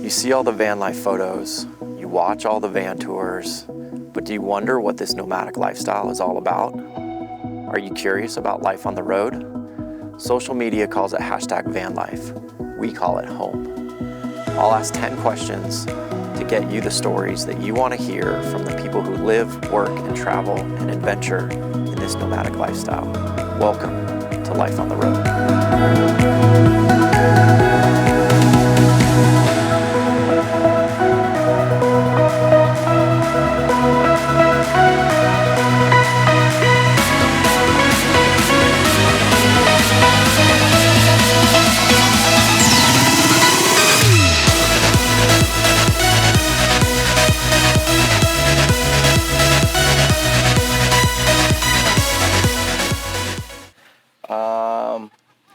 You see all the van life photos, you watch all the van tours, but do you wonder what this nomadic lifestyle is all about? Are you curious about life on the road? Social media calls it #vanlife. We call it home. I'll ask 10 questions to get you the stories that you want to hear from the people who live, work, and travel and adventure in this nomadic lifestyle. Welcome to Life on the Road.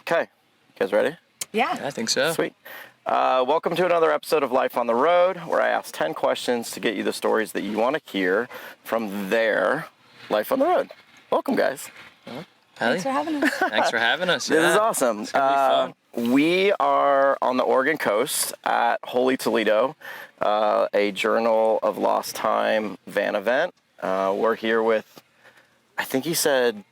Okay, you guys ready? Yeah. I think so. Sweet. Welcome to another episode of Life on the Road, where I ask 10 questions to get you the stories that you want to hear from their life on the road. Welcome, guys. Thanks for having us. Thanks for having us. This is awesome. It's gonna be fun. We are on the Oregon coast at Holy Toledo, a Journal of Lost Time van event. We're here with, I think he said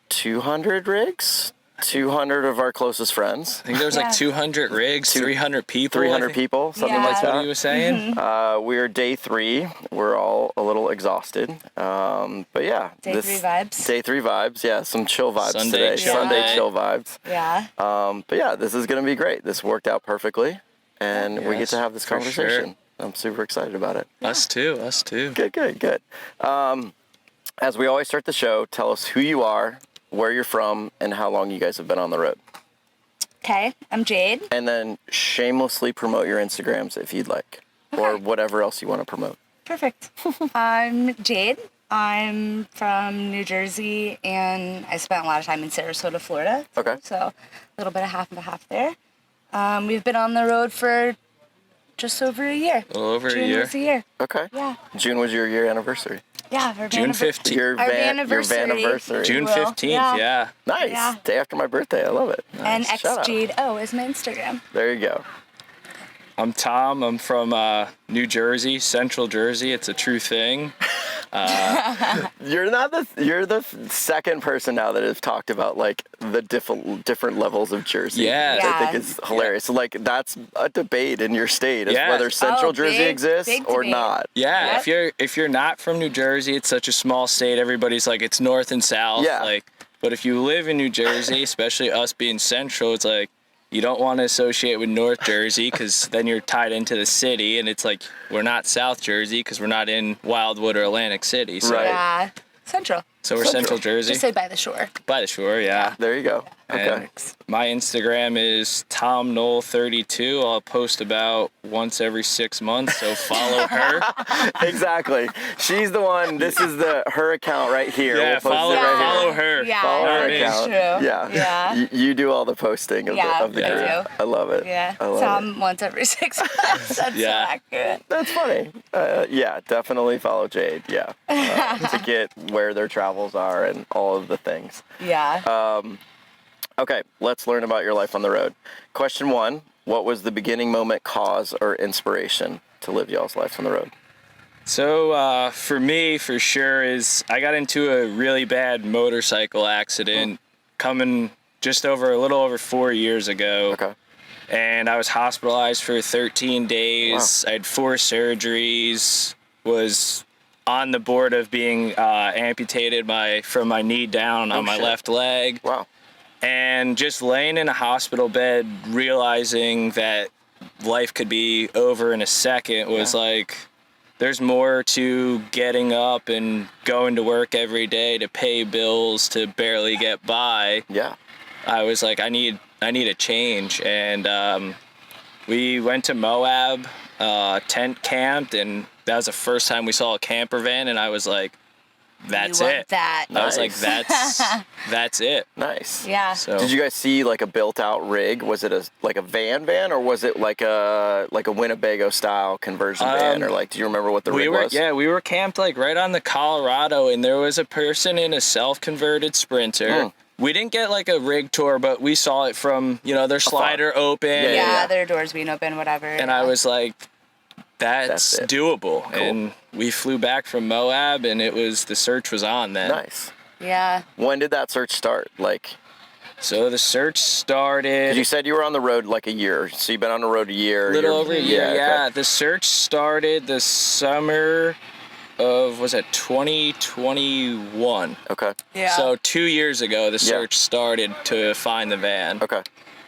200 rigs? 200 of our closest friends. I think there's like 200 rigs, 300 people. 300 people, something like That's that. what he was saying. We're day 3. We're all a little exhausted. But yeah. Day 3 vibes. Day 3 vibes, yeah. Some chill vibes Sunday today. chill Sunday day. chill vibes. Yeah. But yeah, this is going to be great. This worked out perfectly. And we get Yes, to have this for conversation. sure. I'm super excited about it. Us too. Good. As we always start the show, tell us who you are, where you're from, and how long you guys have been on the road. Okay, I'm Jade. And then shamelessly promote your Instagrams if you'd like, or whatever else you want to promote. Perfect. I'm Jade. I'm from New Jersey, and I spent a lot of time in Sarasota, Florida. Okay. So a little bit of half and a half there. We've been on the road for just over a year. A little over a June year. was a year. Okay. Yeah. June was your year anniversary. Yeah. Our June van 15th. Your Our van-iversary. vanniversary. June Well, 15th. yeah. Yeah. Nice. Yeah. Day after my birthday. I love it. And Nice. Shout out. XJadeO is my Instagram. There you go. I'm Tom. I'm from New Jersey, Central Jersey. It's a true thing. You're the second person now that has talked about like the different levels of Jersey. Yeah. Which I think Yeah. is hilarious. So, like that's a debate in your state as Yeah. whether Central Jersey big exists or debate. not. Yeah. Yep. If you're not from New Jersey, it's such a small state. Everybody's like it's north and south. Yeah. Like, but if you live in New Jersey, especially us being central, it's like you don't want to associate with North Jersey because then you're tied into the city, and it's like we're not South Jersey because we're not in Wildwood or Atlantic City. So, Right. Yeah. Central. so we're Central Jersey, Just say by the shore. by the shore. Yeah. There you go. Okay. And my Instagram is TomKnoll32. I'll post about once every 6 months, so follow her. Exactly. She's the one. This is her account right here. Yeah, We'll post follow it right here. follow her. Yeah, Follow her that's account. true. Yeah. Yeah. You do all the posting of Yeah, the I group. do. I love it. Yeah. I love it. Tom once every 6 months. That's Yeah. so accurate. That's funny. Yeah, definitely follow Jade. Yeah. To get where their travels are and all of the things. Yeah. Okay, let's learn about your life on the road. Question 1, what was the beginning moment, cause, or inspiration to live y'all's life on the road? So for me, for sure, is I got into a really bad motorcycle accident coming just a little over 4 years ago. Okay. And I was hospitalized for 13 days. Wow. I had 4 surgeries, was on the board of being amputated from my knee down on my shit. left leg. Wow. And just laying in a hospital bed, realizing that life could be over in a second was like, there's more to getting up and going to work every day to pay bills to barely get by. Yeah. I was like, I need a change. And we went to Moab, tent camped, and that was the first time we saw a camper van, and I was like, that's You want it. that. I was like, Nice. that's it. Nice. Yeah. So Did you guys see like a built-out rig? Was it like a van, or was it like a Winnebago style conversion van, or like do you remember what the rig was? Yeah, we were camped like right on the Colorado, and there was a person in a self-converted Sprinter We didn't get like a rig tour, but we saw it from, their slider open. Yeah, their doors being open, whatever. And I was like, that's doable. Cool. And we flew back from Moab, and the search was on then. Nice. Yeah. When did that search start? So the search started. You said you were on the road like a year, so you've been on the road a year. A little over a year, yeah. Okay. The search started the summer of, 2021. Okay. Yeah. So 2 years ago, the search started to find the van. Okay.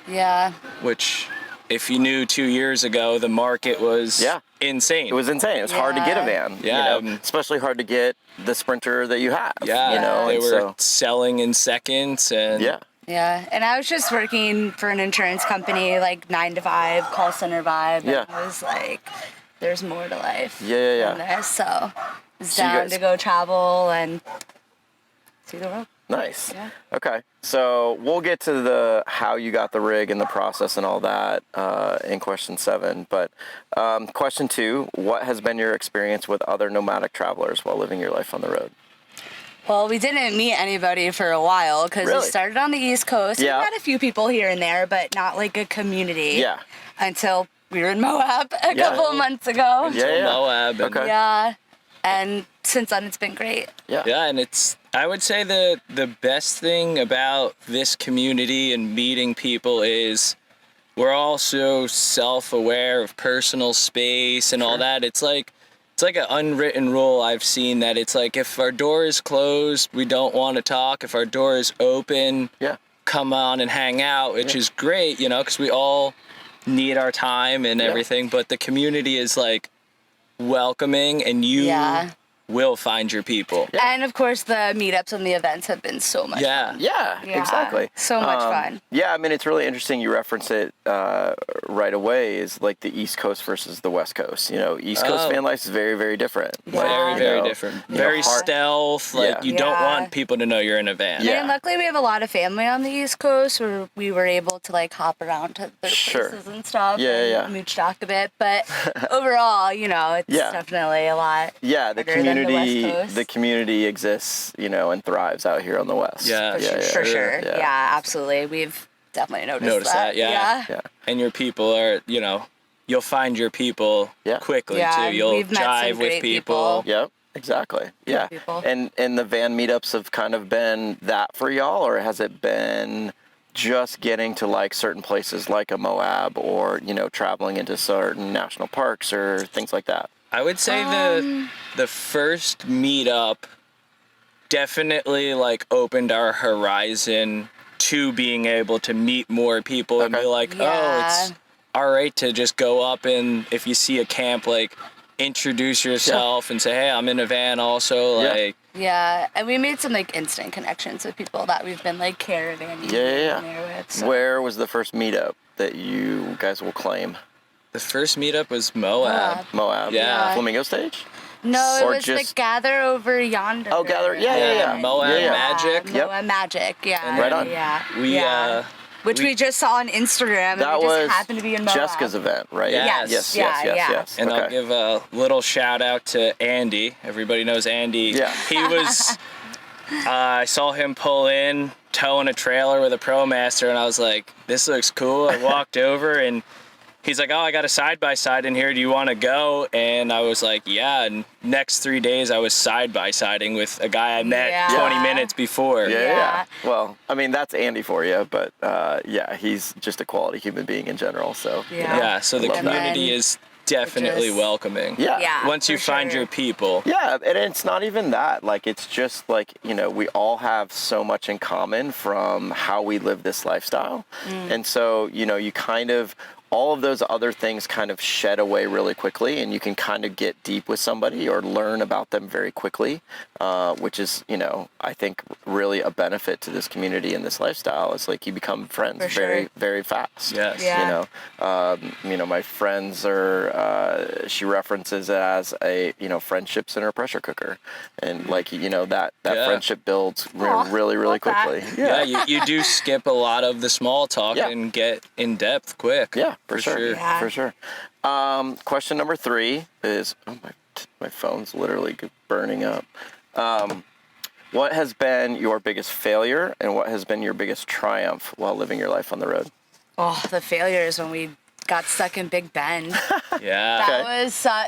Yeah. Which, if you knew 2 years ago, the market was insane. It was insane. It was hard to get a van. Yeah. Especially hard to get the Sprinter that you have. Yeah. They were selling in seconds. And Yeah, and I was just working for an insurance company, like 9 to 5, call center vibe. Yeah. And I was like, there's more to life. Yeah. Than this, so it's down to go travel and see the world. Nice. Yeah. Okay. So we'll get to the how you got the rig and the process and all that in question 7. But question 2, what has been your experience with other nomadic travelers while living your life on the road? Well, we didn't meet anybody for a while because we started on the East Coast. Yeah. We had a few people here and there, but not like a community. Yeah. Until we were in Moab a couple of months ago. Yeah. Moab. Okay. Yeah. And since then, it's been great. Yeah. Yeah, and I would say the best thing about this community and meeting people is we're all so self-aware of personal space and all that. It's like an unwritten rule I've seen that it's like if our door is closed, we don't want to talk. If our door is open, come on and hang out, which is great, because we all need our time and everything. But the community is like welcoming, and you will find your people. And of course, the meetups and the events have been so much fun. Yeah, exactly. So much fun. Yeah, I mean, it's really interesting. You reference it right away is like the East Coast versus the West Coast. East Coast van life is very, very different. Very, very different. Very stealth. Like, you don't want people to know you're in a van. Yeah. And luckily, we have a lot of family on the East Coast where we were able to like hop around to their places and stuff. And mooch talk a bit. But overall, it's definitely a lot. Yeah, the community exists, and thrives out here on the West. For sure. Yeah, absolutely. We've definitely noticed that. Yeah. And your people are, you'll find your people quickly too. You'll jive with people. Yep, exactly. Yeah. And the van meetups have kind of been that for y'all, or has it been just getting to like certain places like a Moab or, traveling into certain national parks or things like that? I would say the first meetup definitely like opened our horizon to being able to meet more people and be like, it's all right to just go up and if you see a camp, like introduce yourself and say, hey, I'm in a van also. Yeah, and we made some like instant connections with people that we've been like caravanning there with. So. Where was the first meetup that you guys will claim? The first meetup was Moab. Moab. Yeah. Flamingo stage? No, it was the Gather over yonder. Oh, Gather. Yeah. Moab Magic. Moab Magic. Yeah. Right on. Yeah. Which we just saw on Instagram. That and we was just happened to be in Moab. Jessica's event, right? Yes. Yes. And I'll give a little shout out to Andy. Everybody knows Andy. Yeah. He was. I saw him pull in, towing a trailer with a ProMaster, and I was like, "This looks cool." I walked over and. He's like, oh, I got a side-by-side in here. Do you want to go? And I was like, yeah. And next 3 days, I was side-by-siding with a guy I met 20 minutes before. Yeah. Well, I mean, that's Andy for you. But, he's just a quality human being in general. So, so the community is definitely welcoming. Yeah. Once you find your people. Yeah, and it's not even that. Like, it's just like, we all have so much in common from how we live this lifestyle. And so, you kind of... all of those other things kind of shed away really quickly, and you can kind of get deep with somebody or learn about them very quickly, which is, I think really a benefit to this community and this lifestyle. It's like you become friends very, very fast. Yes. Yeah. My friends are, she references it as a, friendships in her pressure cooker. And like, that friendship builds really, really quickly. Yeah, you do skip a lot of the small talk and get in depth quick. Yeah. For sure. Yeah. For sure. Question number 3 is, my phone's literally burning up. What has been your biggest failure and what has been your biggest triumph while living your life on the road? Oh, the failure is when we got stuck in Big Bend. Yeah.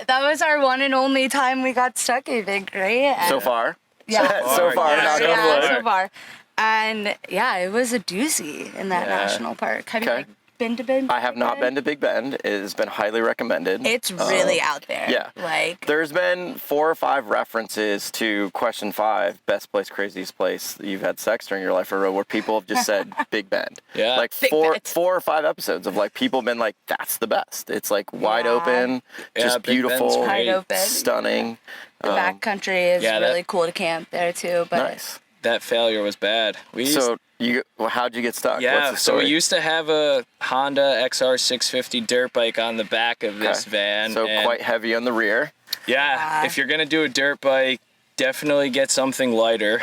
That was our one and only time we got stuck in Big Bend. So far? Yeah. So far. So far. And yeah, it was a doozy in that national park. Have you been to Big Bend? I have not been to Big Bend. It has been highly recommended. It's really out there. Yeah. Like, there's been 4 or 5 references to question 5, best place, craziest place that you've had sex during your life on the road, where people have just said Big Bend. Yeah. Like 4 or 5 episodes of like people been like, that's the best. It's like wide open, just beautiful, wide open, stunning. The backcountry is really cool to camp there too. But nice. That failure was bad. How'd you get stuck? Yeah, What's the story? so we used to have a Honda XR 650 dirt bike on the back of this van. So quite heavy on the rear. Yeah, if you're gonna do a dirt bike, definitely get something lighter.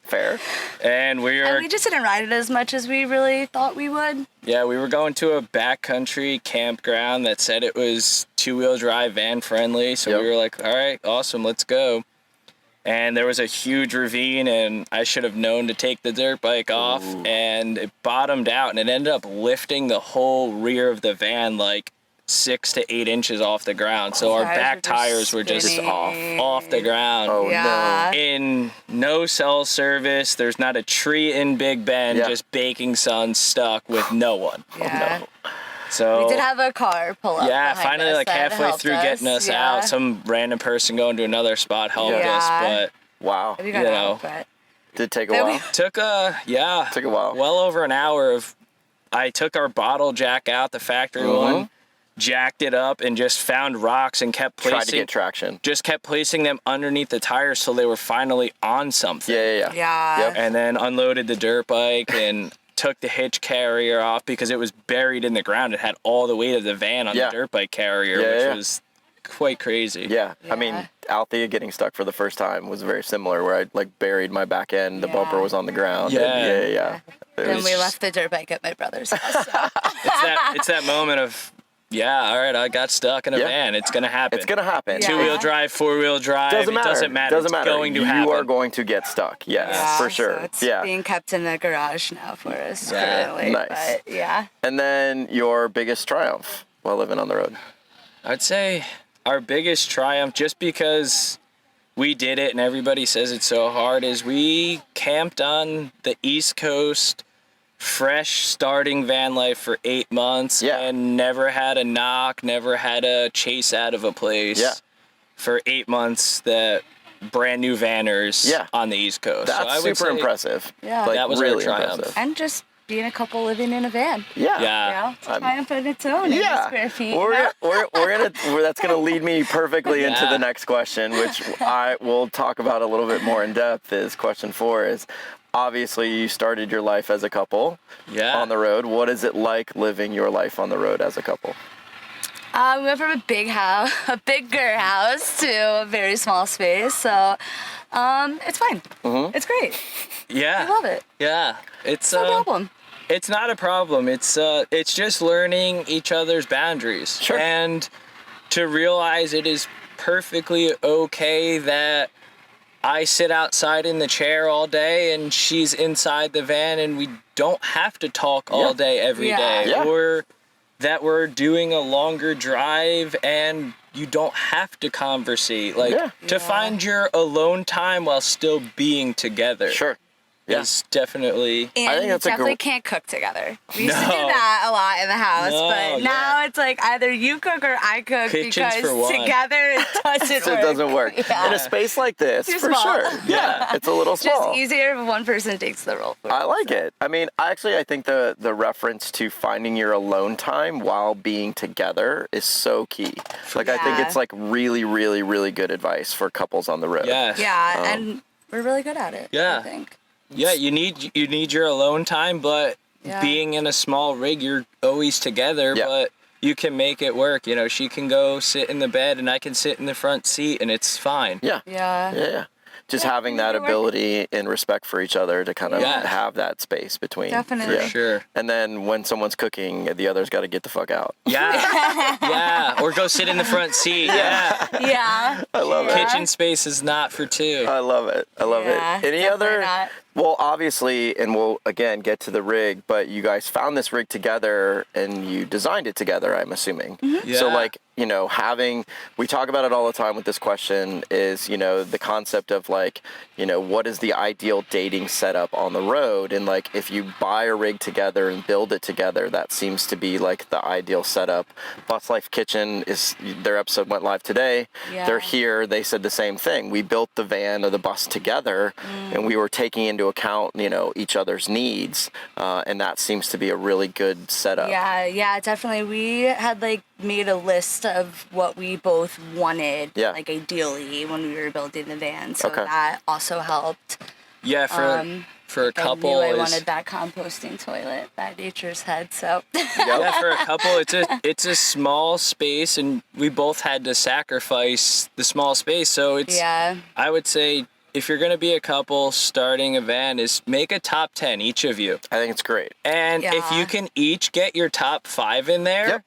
Fair. And we just didn't ride it as much as we really thought we would. Yeah, we were going to a backcountry campground that said it was 2-wheel drive van friendly. So we were like, all right, awesome, let's go. And there was a huge ravine, and I should have known to take the dirt bike off, and it bottomed out, and it ended up lifting the whole rear of the van like 6 to 8 inches off the ground. So our back tires were just off the ground. Oh no. In no cell service, there's not a tree in Big Bend, just baking sun, stuck with no one. Yeah. Oh, no. So we did have a car pull up. Yeah, finally, like halfway through getting us out, some random person going to another spot helped us. But wow, you know, did it take a while? Took a while. Well over an hour of. I took our bottle jack out, the factory one, jacked it up, and just found rocks and kept placing. Tried to get traction. Just kept placing them underneath the tires so they were finally on something. Yeah. Yep. And then unloaded the dirt bike and took the hitch carrier off because it was buried in the ground. It had all the weight of the van on the dirt bike carrier, which was quite crazy. Yeah. I mean, Althea getting stuck for the first time was very similar, where I like buried my back end, the bumper was on the ground. Yeah. Then we left the dirt bike at my brother's house. So. it's that moment of, all right, I got stuck in a van. It's going to happen. It's going to happen. 2-wheel drive, 4-wheel drive. Doesn't matter. It doesn't matter. Doesn't matter. It's going to happen. You are going to get stuck. Yes, for sure. So it's being kept in the garage now for us currently. Nice. But And then your biggest triumph while living on the road? I'd say our biggest triumph, just because we did it and everybody says it's so hard, is we camped on the East Coast, fresh starting van life for 8 months and never had a knock, never had a chase out of a place for 8 months, that brand new vanners on the East Coast. That's super impressive. Yeah. Like, that was really our triumph. impressive. And just being a couple living in a van. Yeah. It's a triumph in its own. 80 square feet. That's gonna lead me perfectly into the next question, which I will talk about a little bit more in depth. Is question 4 is, obviously you started your life as a couple on the road. What is it like living your life on the road as a couple? We went from a bigger house to a very small space, so it's fine. It's great. Yeah. I love it. Yeah. It's no problem. It's not a problem. It's just learning each other's boundaries. Sure. And to realize it is perfectly okay that I sit outside in the chair all day and she's inside the van, and we don't have to talk all day every day. Or that we're doing a longer drive and you don't have to conversate. Like, to find your alone time while still being together. Sure. Yes, definitely. And I think that's definitely can't cook together. We used to do that a lot in the house, but now it's like either you cook or I cook, because together it doesn't work. It doesn't work. In a space like this, for sure. Yeah, it's a little small. Just easier if one person takes the role for it. I like it. I mean, I think the reference to finding your alone time while being together is so key. Like, I think it's like really, really, really good advice for couples on the road. Yeah, and we're really good at it, I think. Yeah, you need your alone time, but being in a small rig, you're always together, but you can make it work. You know, she can go sit in the bed and I can sit in the front seat and it's fine. Yeah. Just having that ability and respect for each other to kind of have that space between. Definitely. Sure. And then when someone's cooking, the other's got to get the fuck out. Yeah. Or go sit in the front seat. Yeah. Yeah. I love it. Kitchen space is not for two. I love it. I love it. Any other? Not. Well, obviously, and we'll again get to the rig, but you guys found this rig together and you designed it together, I'm assuming. Yeah. So like, you know, we talk about it all the time with this question is, you know, the concept of like, you know, what is the ideal dating setup on the road? And like, if you buy a rig together and build it together, that seems to be like the ideal setup. Bus Life Kitchen their episode went live today. Yeah. They're here. They said the same thing. We built the van or the bus together and we were taking into account, you know, each other's needs. And that seems to be a really good setup. Yeah, definitely. We had like made a list of what we both wanted, like ideally when we were building the van. So that also helped. Yeah, for a couple, I wanted that composting toilet that nature's head. So yeah, for a couple, it's a small space, and we both had to sacrifice the small space. So it's I would say, if you're gonna be a couple starting a van, is make a top 10 each of you. I think it's great. And if you can each get your top 5 in there,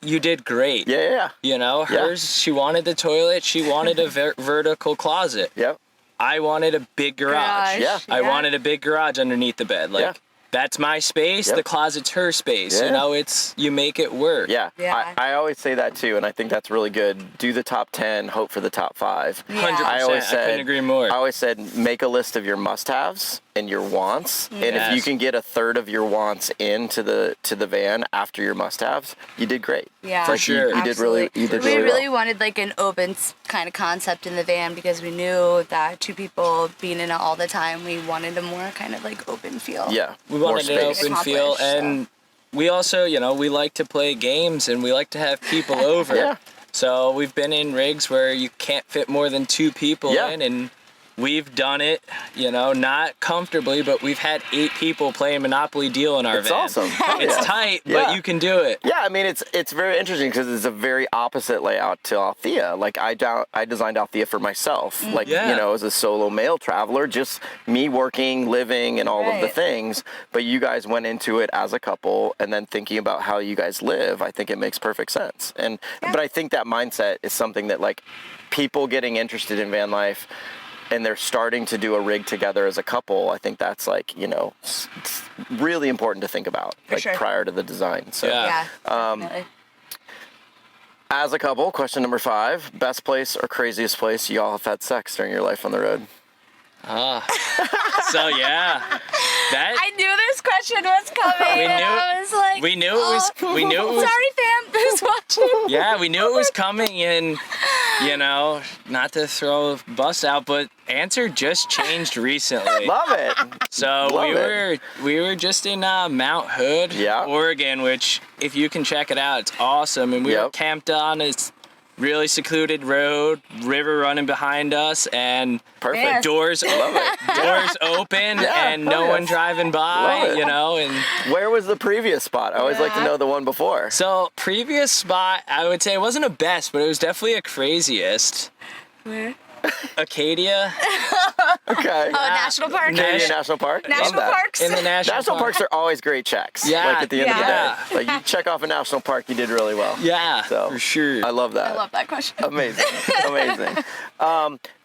you did great. Yeah. You know, hers, she wanted the toilet, she wanted a vertical closet. Yep. I wanted a big garage. I wanted a big garage underneath the bed. Like, that's my space. The closet's her space. You know, you make it work. Yeah. I always say that too, and I think that's really good. Do the top 10, hope for the top 5. 100%. I couldn't agree more. I always said, make a list of your must-haves and your wants, and if you can get a third of your wants into the van after your must-haves, you did great. Yeah, for sure. You did really we well. really wanted like an open kind of concept in the van because we knew that 2 people being in it all the time, we wanted a more kind of like open feel. Yeah, we wanted an open feel, and we also, you know, we like to play games and we like to have people over. So we've been in rigs where you can't fit more than 2 people in, and we've done it, you know, not comfortably, but we've had 8 people playing Monopoly Deal in our van. It's awesome. It's tight, but you can do it. Yeah, I mean, it's very interesting because it's a very opposite layout to Althea. Like, I designed Althea for myself. Like, you know, as a solo male traveler, just me working, living, and all of the things. But you guys went into it as a couple and then thinking about how you guys live. I think it makes perfect sense. But I think that mindset is something that, like, people getting interested in van life and they're starting to do a rig together as a couple, I think that's like, you know, it's really important to think about, prior to the design. So, definitely. As a couple, question number 5, best place or craziest place you all have had sex during your life on the road? So I knew this question was coming. I was like, we knew it was. Sorry, fam, who's watching? Yeah, we knew it was coming, and you know, not to throw a bus out, but answer just changed recently. Love it. So we were just in Mount Hood, Oregon, which if you can check it out, it's awesome. And we were camped on this really secluded road, river running behind us, and doors open, and no one driving by, you know. And where was the previous spot? I always like to know the one before. So previous spot, I would say it wasn't a best, but it was definitely a craziest. Where? Acadia. Okay. National Park. National Park. National Parks. In the national parks are always great checks. Yeah. Like at the end of the day, like you check off a national park, you did really well. Yeah. So, for sure. I love that. I love that question. Amazing.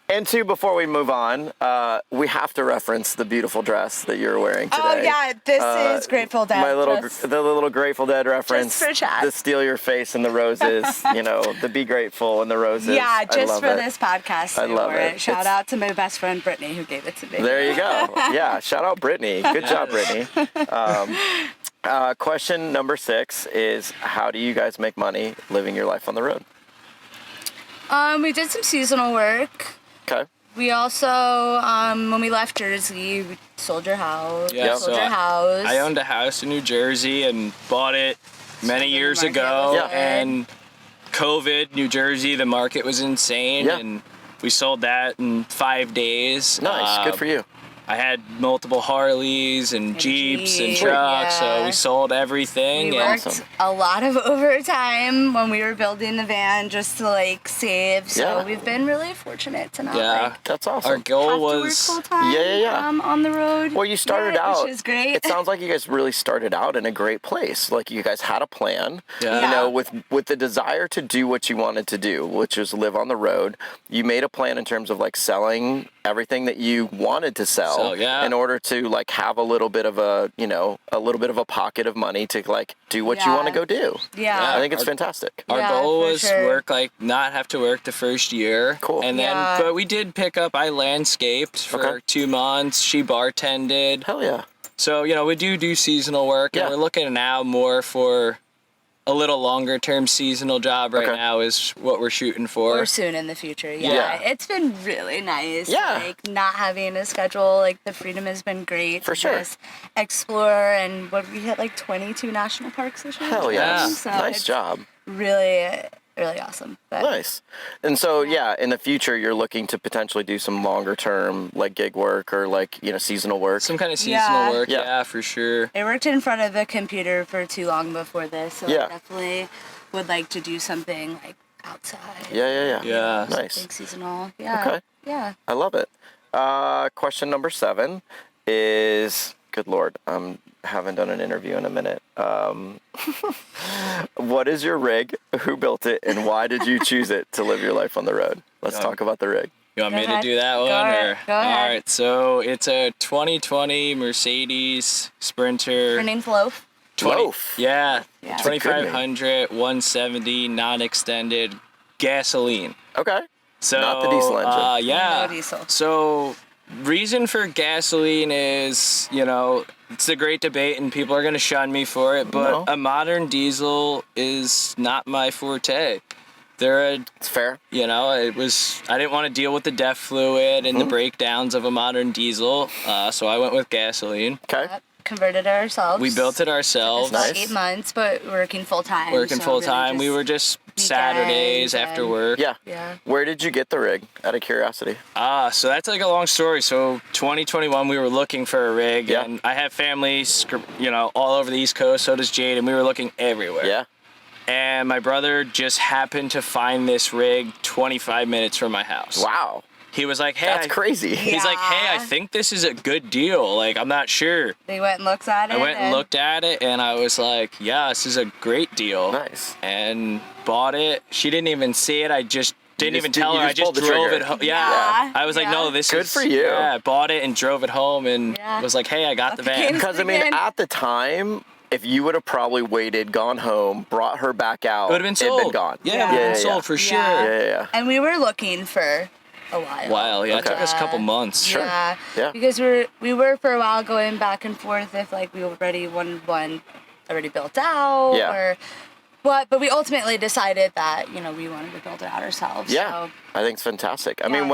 And 2, before we move on, we have to reference the beautiful dress that you're wearing today. Oh yeah, this is Grateful Dead. The little Grateful Dead reference. Just for chat. The steal your face and the roses. You know, the be grateful and the roses. Yeah, just for this podcast. I love it. Shout out to my best friend Brittany who gave it to me. There you go. Yeah, shout out Brittany. Good job, Brittany. Question number 6 is, how do you guys make money living your life on the road? We did some seasonal work. Okay. We also, when we left Jersey, we sold your house. Yeah, sold your house. I owned a house in New Jersey and bought it many years ago. And COVID, New Jersey, the market was insane. And we sold that in 5 days. Nice. Good for you. I had multiple Harleys and Jeeps and trucks, so we sold everything. We worked a lot of overtime when we were building the van just to like save. So we've been really fortunate to not like that's awesome. Our goal was to work full time, on the road. Well, you started out, which is great. It sounds like you guys really started out in a great place. Like you guys had a plan, you know, with the desire to do what you wanted to do, which is live on the road. You made a plan in terms of like selling everything that you wanted to sell in order to like have a little bit of a, you know, a little bit of a pocket of money to like do what you want to go do. I think it's fantastic. Our goal was work, like not have to work the first year. Cool. And then, but we did pick up, I landscaped for 2 months. She bartended. Hell yeah. So, you know, we do seasonal work, and we're looking now more for a little longer term seasonal job right now is what we're shooting for. Or soon in the future, It's been really nice. Like not having a schedule, like the freedom has been great. For sure. Just explore, and what we hit like 22 national parks this year. Hell yeah. So nice job. Really awesome. But nice. And so, in the future, you're looking to potentially do some longer term, like gig work or like, you know, seasonal work. Some kind of seasonal work, for sure. I worked in front of a computer for too long before this, so I definitely would like to do something like outside. Yeah. Nice. Something seasonal. Yeah. Okay. Yeah. I love it. Question number 7 is, good Lord, haven't done an interview in a minute. What is your rig? Who built it? And why did you choose it to live your life on the road? Let's talk about the rig. You want me to do that one? Go ahead. All right. So it's a 2020 Mercedes Sprinter. Her name's Loaf. Loaf? Yeah. 2500, 170, non-extended, gasoline. Okay. So, not the diesel engine. No diesel. So reason for gasoline is, you know, it's a great debate and people are going to shun me for it, but a modern diesel is not my forte. It's fair. You know, I didn't want to deal with the DEF fluid and the breakdowns of a modern diesel, so I went with gasoline. Okay. Converted it ourselves. We built it ourselves. It's about 8 months, but working full time. Really we were just Saturdays after work. Yeah. Where did you get the rig, out of curiosity? So that's like a long story. So 2021, we were looking for a rig, and I have family, you know, all over the East Coast. So does Jade, and we were looking everywhere. Yeah. And my brother just happened to find this rig 25 minutes from my house. Wow. He was like, hey. That's crazy. He's like, hey, I think this is a good deal. Like, I'm not sure. They went and looked at it. I went and looked at it, and I was like, yeah, this is a great deal. Nice. And bought it. She didn't even see it. I just didn't even tell her. I just drove it home. Yeah. I was like, no, this is... Good for you. Yeah, bought it and drove it home and was like, hey, I got the van. Because, I mean, at the time... If you would have probably waited, gone home, brought her back out, it would have been sold. It'd been gone. Yeah, it would have been sold for sure. Yeah. And we were looking for a while. It took us a couple months. Sure. Yeah. Because we were for a while going back and forth if like we already wanted one already built out or what, but we ultimately decided that, you know, we wanted to build it out ourselves. Yeah. So, I think it's fantastic. I mean,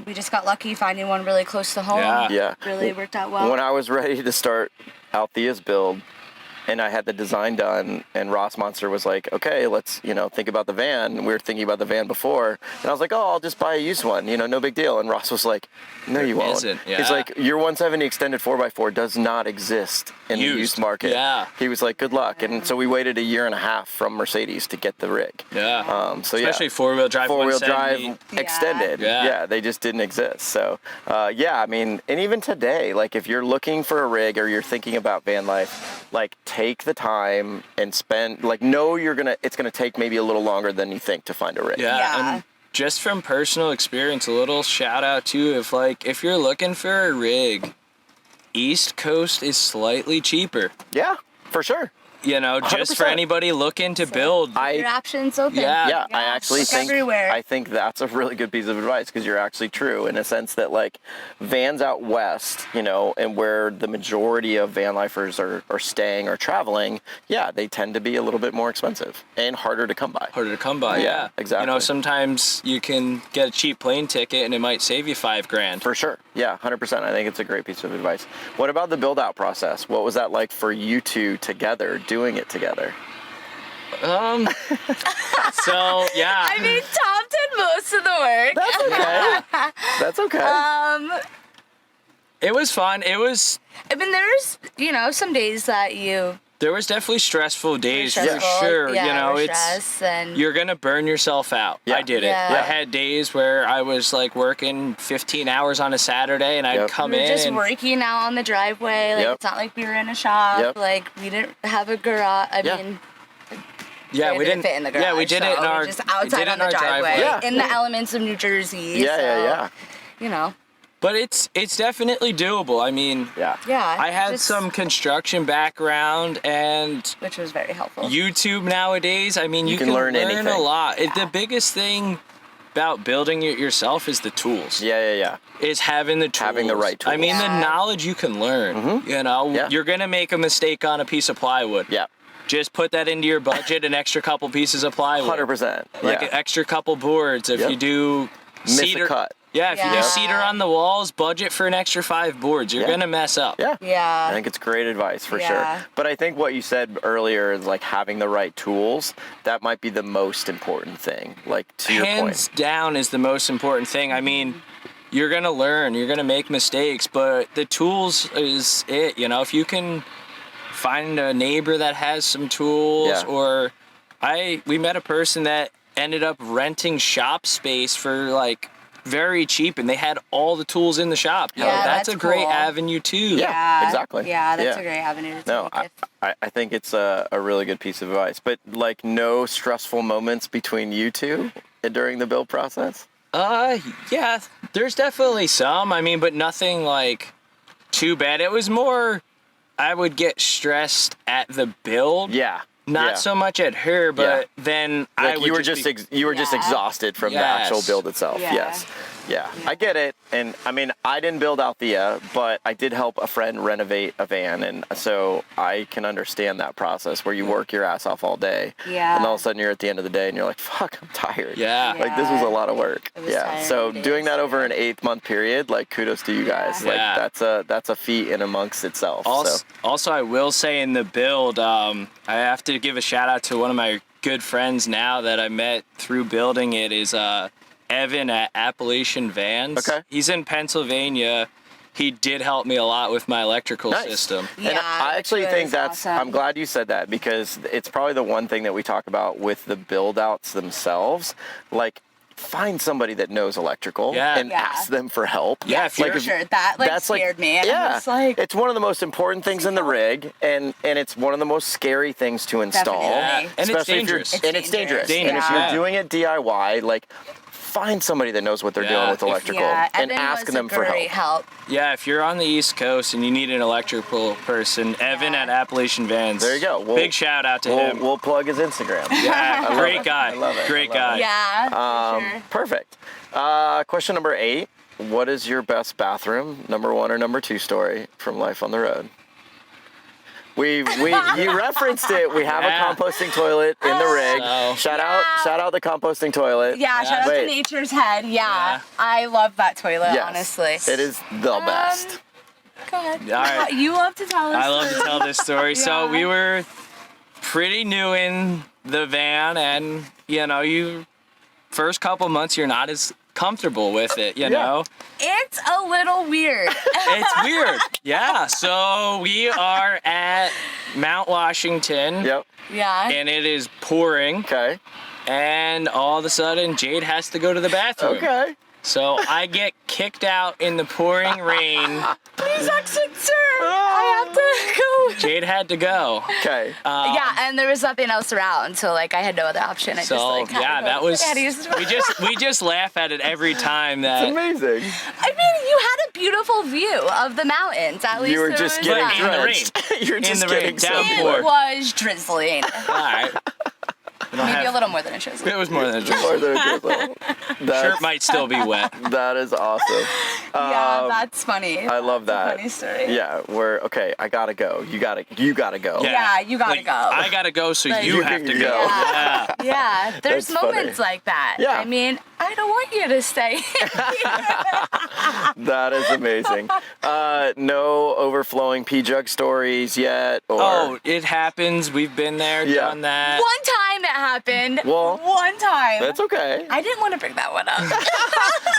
we just got lucky finding one really close to home. Yeah. Really worked out well. When I was ready to start Althea's build, and I had the design done, and Ross Monster was like, okay, let's, you know, think about the van. We were thinking about the van before. And I was like, oh, I'll just buy a used one, you know, no big deal. And Ross was like, no, you won't. He's like, your 170 extended 4x4 does not exist in the used market. Yeah. He was like, good luck. And so we waited a year and a half from Mercedes to get the rig. Yeah. Especially four-wheel drive 170. Extended. Yeah, they just didn't exist. So, I mean, and even today, like if you're looking for a rig or you're thinking about van life, like take the time and spend, like know it's gonna take maybe a little longer than you think to find a rig. And just from personal experience, a little shout out too, if you're looking for a rig, East Coast is slightly cheaper. Yeah, for sure. You know, just 100%. For anybody looking to build. Your options open. Yeah, I actually think everywhere. I think that's a really good piece of advice because you're actually true in a sense that like vans out west, you know, and where the majority of van lifers are staying or traveling, they tend to be a little bit more expensive and harder to come by. Yeah, exactly. You know, sometimes you can get a cheap plane ticket and it might save you $5,000. For sure. Yeah, 100%. I think it's a great piece of advice. What about the build out process? What was that like for you two together? Doing it together? I mean, Tom did most of the work. That's okay. That's okay. It was fun. I mean, there's, some days that there was definitely stressful days for stressful, sure. Yeah, You're going to burn yourself out. Yeah. I did it. Yeah. I had days where I was like working 15 hours on a Saturday and I'd come we were in. just working out on the driveway. Like, it's not like we were in a shop. Yep. Like, we didn't have a garage. I mean, we didn't fit in the garage. Yeah, we did it in our just outside on the driveway. In the elements of New Jersey. Yeah. But it's definitely doable. I mean, Yeah. I had some construction background and which was very helpful. YouTube nowadays. I mean, you can learn anything. a lot. The biggest thing about building it yourself is the tools. Yeah. Is having the tools. Having the right tools. I mean, the knowledge you can learn. You're gonna make a mistake on a piece of plywood. Yeah. Just put that into your budget, an extra couple pieces of plywood. 100%. Like an extra couple boards. If you do miss cedar, a cut. Yeah, if you do cedar on the walls, budget for an extra 5 boards. You're gonna mess up. Yeah. I think it's great advice for sure. But I think what you said earlier is like having the right tools. That might be the most important thing. Like to your point. Hands down is the most important thing. I mean, you're gonna learn. You're gonna make mistakes, but the tools is it. If you can find a neighbor that has some tools, or we met a person that ended up renting shop space for like very cheap, and they had all the tools in the shop. That's a great avenue too. Yeah, exactly. Yeah, that's a great avenue to take. I think it's a really good piece of advice. But like, no stressful moments between you two during the build process? Yeah, there's definitely some. I mean, but nothing like too bad. It was more I would get stressed at the build. Yeah. Not so much at her, but then like I would you were just exhausted from the actual build itself. Yeah, I get it. And I mean, I didn't build Althea, but I did help a friend renovate a van, and so I can understand that process where you work your ass off all day, and all of a sudden you're at the end of the day and you're like, fuck, I'm tired. Like, this was a lot of work. So doing that over an 8-month period, like, kudos to you guys. Like, that's a feat in amongst itself. Also, I will say in the build, I have to give a shout out to one of my good friends now that I met through building it is Evan at Appalachian Vans. Okay. He's in Pennsylvania. He did help me a lot with my electrical system. And I actually think that's awesome. I'm glad you said that, because it's probably the one thing that we talk about with the build outs themselves. Like, find somebody that knows electrical and ask them for help. For sure. That scared me. And I was like, it's one of the most important things in the rig, and it's one of the most scary things to install. And it's dangerous. And it's dangerous. And if you're doing it DIY, like, find somebody that knows what they're doing with electrical and ask them for help. Yeah, if you're on the East Coast and you need an electrical person, Evan at Appalachian Vans. There you go. Big shout out to him. We'll plug his Instagram. Yeah, great guy. I love it. Great guy. Yeah, sure. Perfect. Question number 8. What is your best bathroom, number 1 or number 2 story from Life on the Road? You referenced it. We have a composting toilet in the rig. Shout out the composting toilet. Yeah, shout out to Nature's Head. Yeah. I love that toilet, honestly. It is the best. Go ahead. All right. You love to tell us. I love to tell this story. So we were pretty new in the van, and you first couple months you're not as comfortable with it, you know? It's a little weird. It's weird. Yeah. So we are at Mount Washington. Yep. Yeah. And it is pouring. Okay. And all of a sudden Jade has to go to the bathroom. Okay. So I get kicked out in the pouring rain. Please exit, sir. I have to go. Jade had to go. Okay. And there was nothing else around, so like I had no other option. That was. we just laugh at it every time. It's amazing. I mean, you had a beautiful view of the mountains. At least you were just getting drenched. You were just getting downpour. It was drizzling. All right. Maybe a little more than a drizzle. It was more than a drizzle. Shirt might still be wet. That is awesome. That's funny. I love that. Funny story. Yeah, I gotta go. You gotta go. Yeah, you gotta go. I gotta go, so you have to go. Yeah. There's That's moments like that. Yeah. I mean, I don't want you to stay. That is amazing. No overflowing pee jug stories yet? Or... Oh, it happens. We've been there, done that. One time it happened Well, one time. That's okay. I didn't want to bring that one up.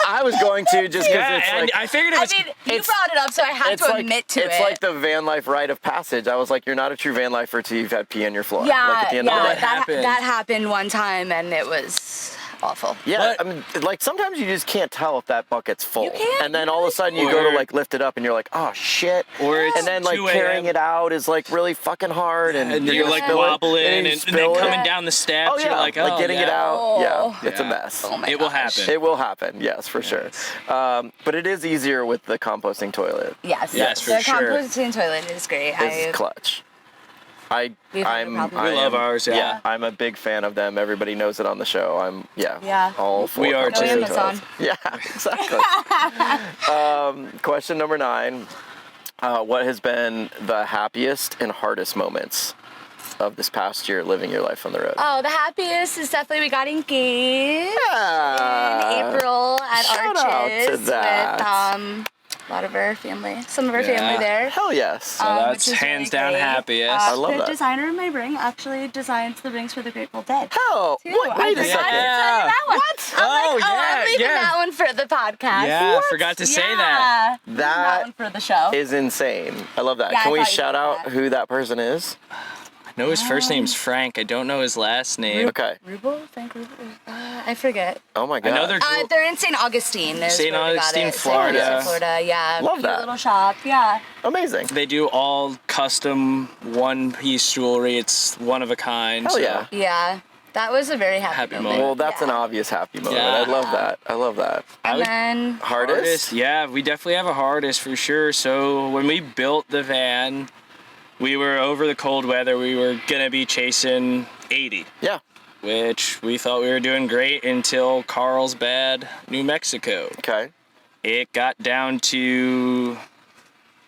I was going to just because it's like... I figured it was... you brought it up, so I had to admit to it. It's like the van life rite of passage. I was like, you're not a true van lifer till you've had pee on your floor. Yeah, like at the end of the day. that happened one time, and it was awful. Yeah, I mean, like sometimes you just can't tell if that bucket's full. You can't, and then all of a sudden you go to like lift it up and you're like, oh shit. And then like carrying it out is like really fucking hard. And you're like wobbling and then coming down the steps. Oh, yeah. You're like, like getting it out. Yeah, it's a Yeah. mess. Oh my It will happen. It will happen, yes, for sure. But it is easier with the composting toilet. Yes, for the sure. composting toilet is great. It's clutch. We've had no problem. We love ours, yeah. I'm a big fan of them. Everybody knows it on the show. I'm all for We are composting too. toilets. Yeah, exactly. Question number 9. What has been the happiest and hardest moments of this past year living your life on the road? Oh, the happiest is definitely we got engaged in April at Shout Arches out to that. with a lot of our family, some of our family there. Hell yes. So that's which is hands really down great. happiest. I love the that. designer of my ring actually designs the rings for the Grateful Dead. Hell, too. wait a I second. forgot to tell you that one. What? I'm leaving that one for the podcast. Yeah, What? forgot to say that. Leaving that one for the show. Is insane. I love that. Yeah, Can I we thought you shout did out that. who that person is? I know his first name's Frank. I don't know his last name. Okay. Rubel? Frank Rubel? I forget. Oh my I god. know They're in St. Augustine. is St. where we got Augustine, it. Florida. St. Augustine, Florida, yeah. Love Cute that. little shop, yeah. Amazing. They do all custom one-piece jewelry. It's one of a kind. Hell so- yeah. Yeah. That was a very happy moment. Well, that's yeah. an obvious happy moment. Yeah. I love that. I love that. And then Hardest? Yeah, we definitely have a hardest for sure. So when we built the van, we were over the cold weather. We were gonna be chasing 80, Yeah. which we thought we were doing great until Carlsbad, New Mexico. Okay. It got down to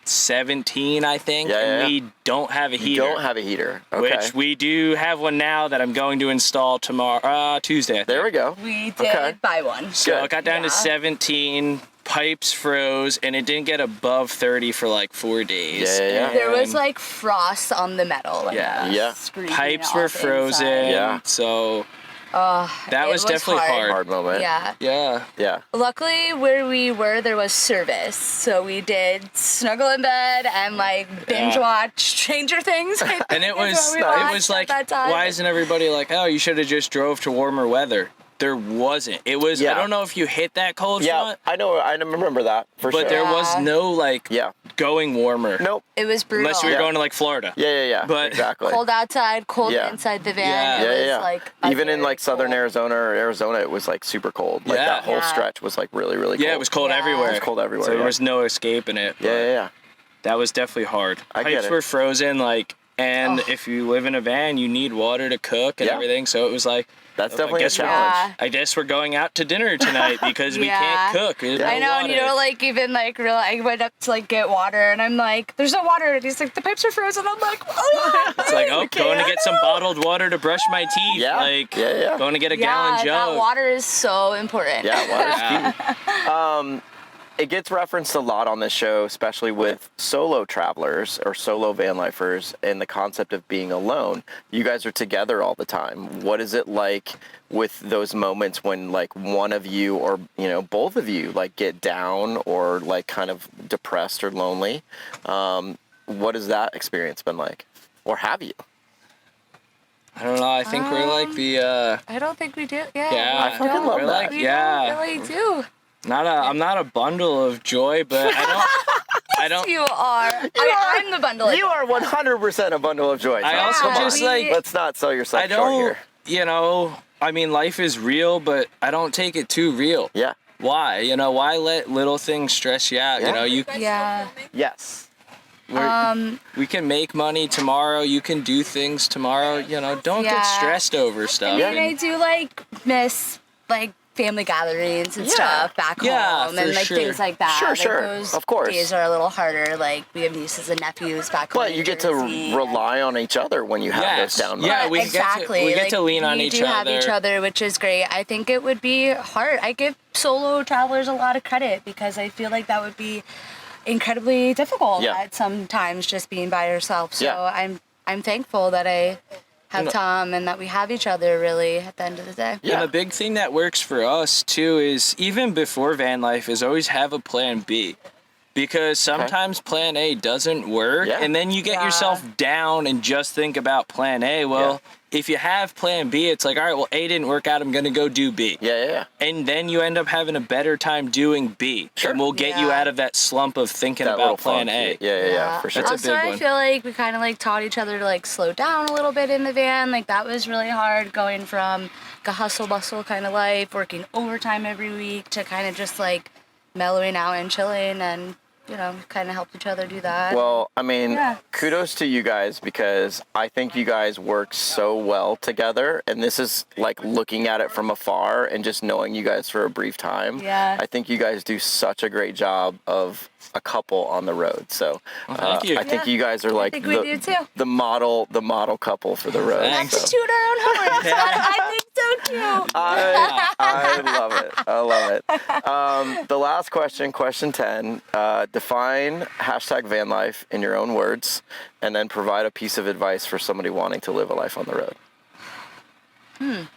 17, I think, and we don't have a heater. You don't have a heater. Okay. Which we do have one now that I'm going to install tomorrow, Tuesday. I think. There we go. we did buy one. So Good. it got down to 17. Pipes froze, and it didn't get above 30 for like 4 days. Yeah. There was And like frost on the metal. Like, Yeah. Yeah. screaming pipes off were the frozen. inside. Yeah. So that it was definitely hard. Hard moment. Yeah. Yeah. Yeah. Luckily, where we were, there was service, so we did snuggle in bed and like binge watch Stranger Things. And it was That's what we watched like, at that time. why isn't everybody like, oh, you should have just drove to warmer weather? There wasn't. It was. Yeah. I don't know if you hit that cold Yeah. front, I know. I remember that for but sure. there was Yeah. no like going warmer. Nope. It was brutal. Unless you were going to like Florida. Yeah. But- exactly. Cold outside, cold Yeah. inside the van. Yeah. It was Yeah. like Even in like southern cold. Arizona or Arizona, it was like super cold. Like Yeah. that whole Yeah. stretch was like really, really cold. Yeah, it was cold Yeah. everywhere. It was cold everywhere, So yeah. there was no escaping it. but Yeah. That was definitely hard. I get Pipes it. were frozen, like, and if you live in a van, you need water to cook and Yeah. everything. So it was like, That's I definitely a guess we- challenge. I guess we're going out to dinner tonight because we Yeah. can't cook. There's no I know, and you water. know, like even like real. I went up to like get water, and I'm like, "There's no water." And he's like, "The pipes are frozen." I'm like, "Oh yeah." It's like, oh, going to get some bottled water to brush my teeth. Yeah. Like, Yeah. going to get a Yeah, gallon jug. that water is so important. Yeah, water's Yeah. key. It gets referenced a lot on this show, especially with solo travelers or solo van lifers and the concept of being alone. You guys are together all the time. What is it like with those moments when like one of you or, you know, both of you like get down or like kind of depressed or lonely? What has that experience been like? Or have you? I don't know. I think we're like the, I don't think we do. Yeah. yeah. I fucking love we're that. like, We yeah. don't really do. I'm not a bundle of joy, but I don't. You are. I'm the bundle. of You are 100% a bundle of joy. I Tom. also Come on. just like, Let's not sell yourself I short don't, here. you know, I mean, life is real, but I don't take it too real. Yeah. Why? You know, why let little things stress you out? Yeah. You know, Yeah. Yes. we can make money tomorrow. You can do things tomorrow. You know, don't get Yeah. stressed over stuff. And I do like miss like family gatherings and Yeah. stuff back Yeah, home for and like sure. things like that. Sure, like, sure. Those Of course. days are a little harder. Like we have nieces and nephews back home. But in you get to Jersey, rely on each other when you have Yes. those down Yeah, moments. we exactly. get like, to lean on we each do have other. each other, which is great. I think it would be hard. I give solo travelers a lot of credit because I feel like that would be incredibly difficult Yeah. at sometimes just being by yourself. So Yeah. I'm thankful that I have Tom and that we have each other really at the end of the day. Yeah. And a big thing that works for us too is even before van life is always have a plan B. Because sometimes plan A doesn't work, and then you get yourself down and just think about plan A. Well, if you have plan B, it's like, all right, well, A didn't work out, I'm going to go do B. And then you end up having a better time doing B. And we'll get you out of that slump of thinking about plan A. For sure. That's also, a big one. I feel like we kind of like taught each other to like slow down a little bit in the van. Like that was really hard going from a hustle bustle kind of life, working overtime every week to kind of just like mellowing out and chilling and you know, kind of helped each other do that. Well, I mean, kudos to you guys because I think you guys work so well together. And this is like looking at it from afar and just knowing you guys for a brief time. I think you guys do such a great job of a couple on the road. So thank you. I think you guys are like the model couple for the road. Have to toot our own horns. I think so too. I love it. I love it. The last question, question 10, define hashtag van life in your own words, and then provide a piece of advice for somebody wanting to live a life on the road.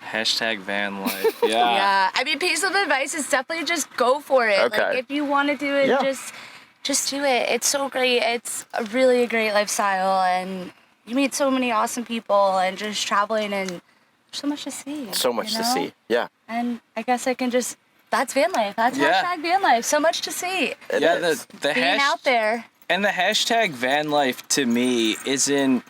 Hashtag van life. Yeah. I mean, piece of advice is definitely just go for it. Like if you want to do it, just do it. It's so great. It's a great lifestyle, and you meet so many awesome people, and just traveling, and there's so much to see. So much to see. Yeah. And I guess I can just. That's van life. That's hashtag van life. So much to see. The being out there. And the hashtag van life to me isn't.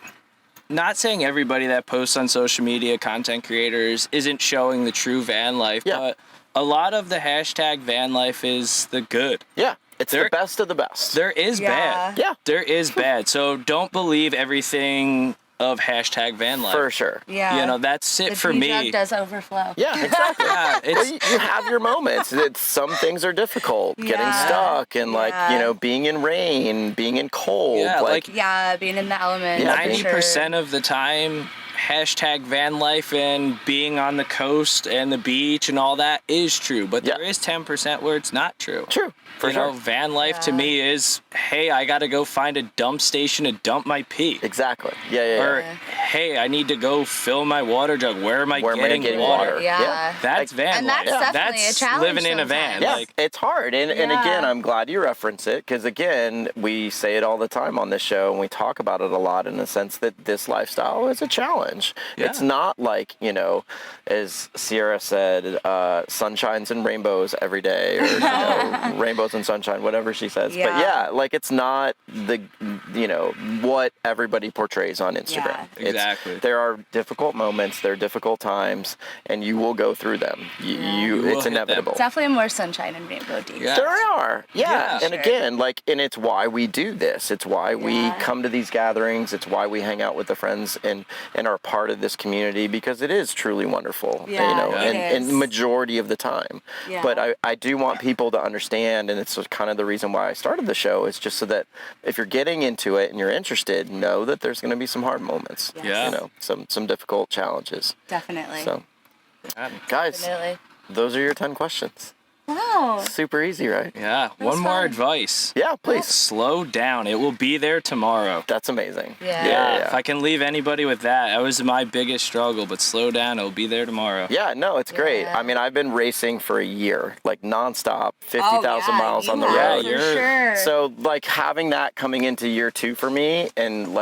Not saying everybody that posts on social media, content creators, isn't showing the true van life, but a lot of the hashtag van life is the good. Yeah, it's the best of the best. There is bad. Yeah. There is bad. So don't believe everything of hashtag van life. For sure. Yeah. You know, that's it for me. The does overflow. Yeah, exactly. You have your moments. Some things are difficult. Getting stuck and being in rain, being in cold. Yeah, being in the elements. 90% of the time, hashtag van life and being on the coast and the beach and all that is true. But there is 10% where it's not true. True. You know, van life to me is, hey, I got to go find a dump station to dump my pee. Exactly. Or, hey, I need to go fill my water jug. Where am I getting water? Yeah. That's van life. That's definitely a challenge living in a van. Yeah, it's hard. And again, I'm glad you reference it because, again, we say it all the time on this show and we talk about it a lot in the sense that this lifestyle is a challenge. Yeah. It's not like, as Sierra said, sunshines and rainbows every day or, rainbows and sunshine, whatever she says. But it's not what everybody portrays on Instagram. Exactly. There are difficult moments, there are difficult times, and you will go through them. It's inevitable. Definitely more sunshine and rainbow days. Yeah. There are. Yeah. And again, and it's why we do this. It's why we come to these gatherings. It's why we hang out with the friends and are part of this community because it is truly wonderful. And the majority of the time. Yeah. But I do want people to understand, and it's kind of the reason why I started the show, is just so that if you're getting into it and you're interested, know that there's going to be some hard moments. Some difficult challenges. Definitely. So, guys, those are your 10 questions. Wow. Super easy, right? Yeah. One more advice. Yeah, please. Slow down. It will be there tomorrow. That's amazing. Yeah. If I can leave anybody with that was my biggest struggle, but slow down. It will be there tomorrow. Yeah, no, it's great. I mean, I've been racing for a year, nonstop, 50,000 miles on the road. Sure. So, having that coming into year 2 for me and,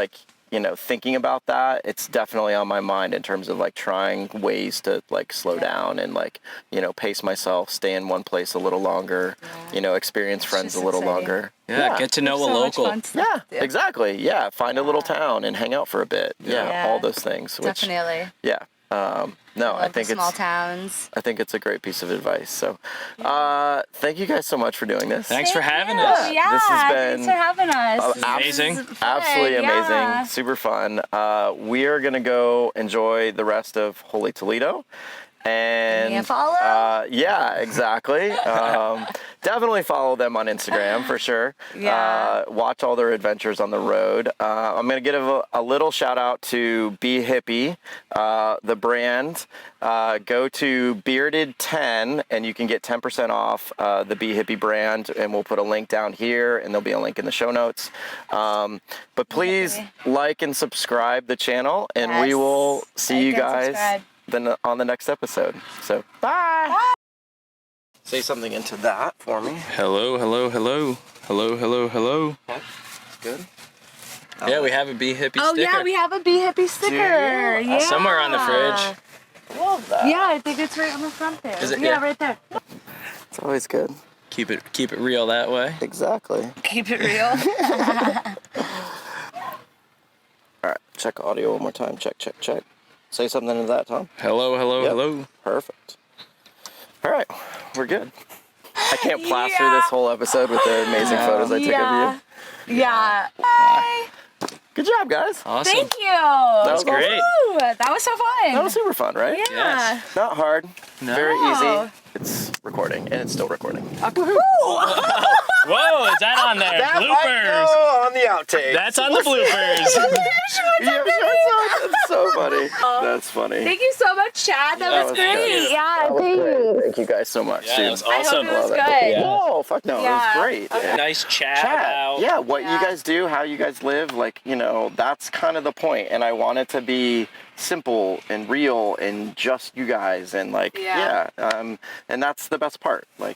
thinking about that, it's definitely on my mind in terms of trying ways to slow down and pace myself, stay in one place a little longer, experience friends a little longer. Yeah, get to know a local. Yeah, exactly. Yeah, find a little town and hang out for a bit. Yeah, all those things. Definitely. Yeah. I think small towns. I think it's a great piece of advice. So, thank you guys so much for doing this. Thanks for having us. Yeah, this has been thanks for having us. Amazing. Absolutely amazing. Super fun. We are gonna go enjoy the rest of Holy Toledo. And follow? yeah, exactly. definitely follow them on Instagram for sure. Yeah. Watch all their adventures on the road. I'm going to give a little shout out to Be Hippie, the brand. Go to Bearded10 and you can get 10% off the Be Hippie brand, and we'll put a link down here and there'll be a link in the show notes. But please like and subscribe the channel, and we will see you guys on the next episode. So bye. Say something into that for me. Hello, hello, hello. Hello, hello, hello. Okay. Good. Yeah, we have a Be Hippie sticker. Oh yeah, we have a Be Hippie sticker. Yeah. Somewhere on the fridge. Love that. Yeah, I think it's right on the front there. Is it? Yeah, right there. It's always good. Keep it real that way. Exactly. Keep it real. All right, check audio one more time. Check, check, check. Say something into that, Tom. Hello, hello, hello. Perfect. All right, we're good. I can't plaster this whole episode with the amazing photos I took of you. Yeah. Bye. Good job, guys. Awesome. Thank you. That was great. Woo, that was so fun. That was super fun, right? Yeah. Yes. Not hard. No. Very easy. It's recording, and it's still recording. Whoa, is that on there? That might Bloopers. go on the outtake. That's on the bloopers. Yeah, that's so funny. That's funny. Thank you so much, Chad. That was great. Good. Yeah, thank you. Thank you guys so much. Yeah, dude. that was I hope awesome. it was good. Yeah. No, fuck no. Yeah. It was great. Okay. Nice chat about. Yeah, what you guys do, how you guys live, like, you know, that's kind of the point. And I want it to be simple and real and just you guys, and like, and that's the best part. Like,